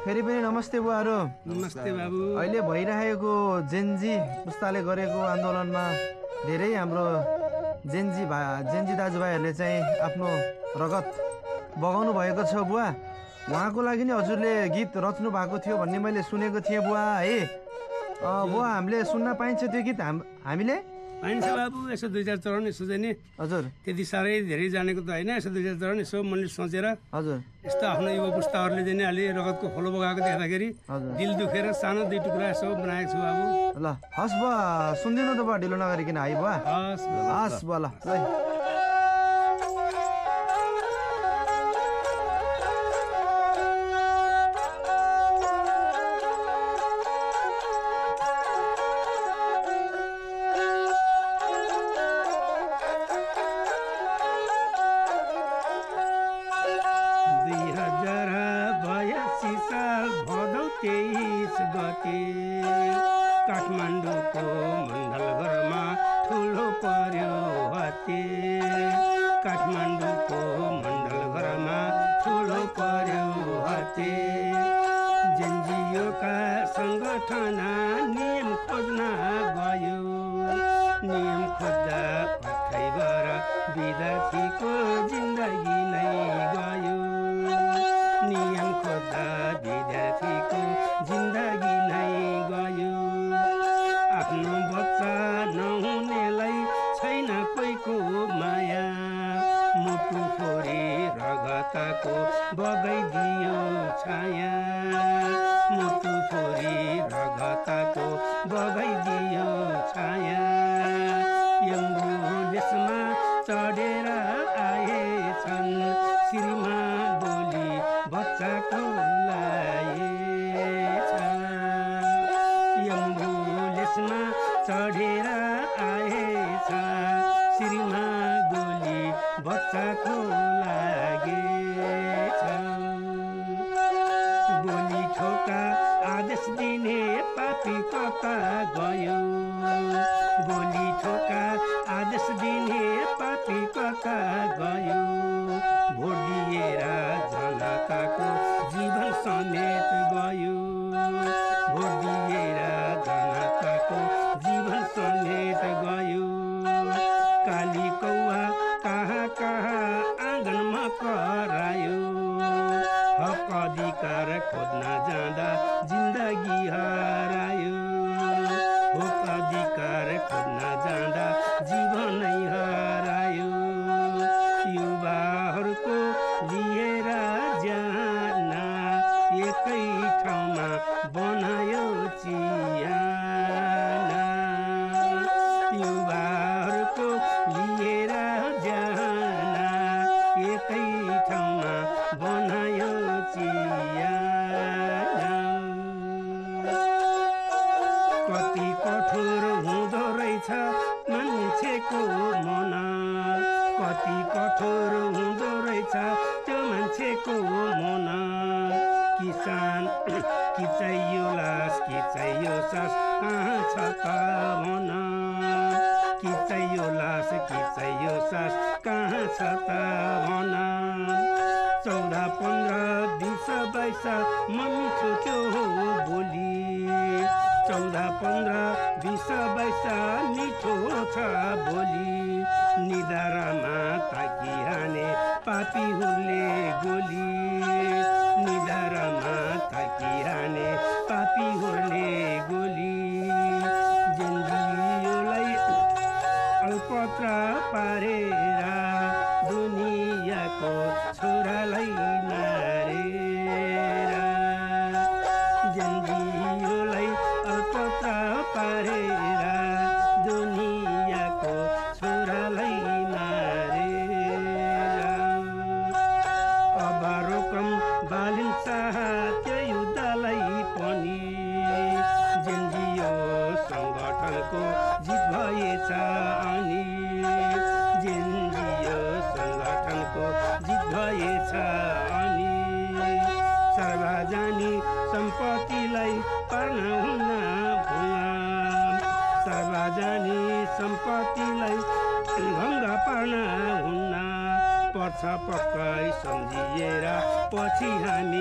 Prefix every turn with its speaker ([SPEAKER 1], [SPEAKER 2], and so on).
[SPEAKER 1] फेरि पनि नमस्ते बुवाहरू।
[SPEAKER 2] नमस्ते बाबु।
[SPEAKER 1] अहिले भइरहेको जेनजी पुस्ताले गरेको आन्दोलनमा धेरै हाम्रो जेनजी दाजुभाइहरूले चाहिँ आफ्नो रगत बगाउनु भएको छ बुवा। उहाँको लागि नि हजुरले गीत रच्नु भएको थियो भन्ने मैले सुनेको थिएँ बुवा है। बुवा हामीले सुन्न पाइन्छ त्यो गीत हामीले?
[SPEAKER 2] पाइन्छ बाबु, यसो 2-4 चरण यसो चाहिँ नि।
[SPEAKER 1] हजुर
[SPEAKER 2] त्यति साह्रै धेरै जानेको त होइन, यसो 2-4 चरण यसो मनले सोचेर
[SPEAKER 1] हजुर
[SPEAKER 2] यस्तो आफ्नो युवा पुस्ताहरूले चाहिँ नि अलि रगतको खोलो बगाएको देख्दाखेरि दिल दुखेर सानो 2 टुक्रा यसो बनाएको छु बाबु।
[SPEAKER 1] ल हस् बुवा, सुनिदिनु त बुवा, ढिलो नगरिकन है बुवा। हस् बुवा, ल
[SPEAKER 2] काठमाडौँको मण्डल घरमा ठुलो पर्यो हात्ती। काठमाडौँको मण्डल घरमा ठुलो पर्यो हात्ती। जेनजिओका सङ्गठन नियम खोज्न गयो। नियम खोज्दा पठाइबर विद्यार्थीको जिन्दगी नै गयो। नियम खोज्दा विद्यार्थीको जिन्दगी नै गयो। आफ्नो बच्चा नहुनेलाई छैन कोहीको माया। मुटु फोरी रगतको बगाइदियो छाया। मुटु फोरी रगतको बगाइदियो छाया। एम्बुलेन्समा चढेर आएछन् श्रीमा बोली बच्चाको लाएछ। एम्बुलेन्समा चढेर आएछ श्रीमा गोली बच्चाको लागेछ। गोली ठोका आदेश दिने पापी कता गयो। गोली ठोका आदेश दिने पापी कता गयो। भोट दिएर जनताको जीवन समेत गयो। भोट दिएर जनताको जीवन समेत गयो। काली कौवा कहाँ कहाँ आँगनमा करायो। हक अधिकार खोज्न जाँदा जिन्दगी हरायो। हक अधिकार खोज्न जाँदा जीवनै हरायो। युवाहरूको लिएर जान एकै ठाउँमा बनायो चियाना। युवाहरूको लिएर जान एकै ठाउँमा बनायो चियाना। कति कठोर हुँदो रहेछ मान्छेको मन। कति कठोर हुँदो रहेछ त्यो मान्छेको मन। किसान कि चाहियो लास कि चाहियो सास कहाँ छ त भन। कि चाहियो लास कि चाहियो सास कहाँ छ त भन। 14, 15, 20, 22 मम्मी त्यो हो बोली। 14, 15, 20, 22 मिठो छ बोली। निधारमा ताकिहाने पापीहरूले गोली। निधारमा ताकिहाने पापीहरूले गोली। जेनजिओलाई अल्पत्र पारेर दुनियाँको छोरालाई मारेर। जेनजिओलाई अल्पत्र पारेर दुनियाँको छोरालाई मारेर। अब रोकम बालिन शाह त्यो युद्धलाई पनि। जेनजिओ सङ्गठनको जित भएछ अनि। जेनजिओ सङ्गठनको जित भएछ अनि। सार्वजनिक सम्पत्तिलाई पार्न हुन्न भुवा। सार्वजनिक सम्पत्तिलाई भङ्ग पार्न हुन्न पर्छ पक्कै सम्झिएर पछि हामी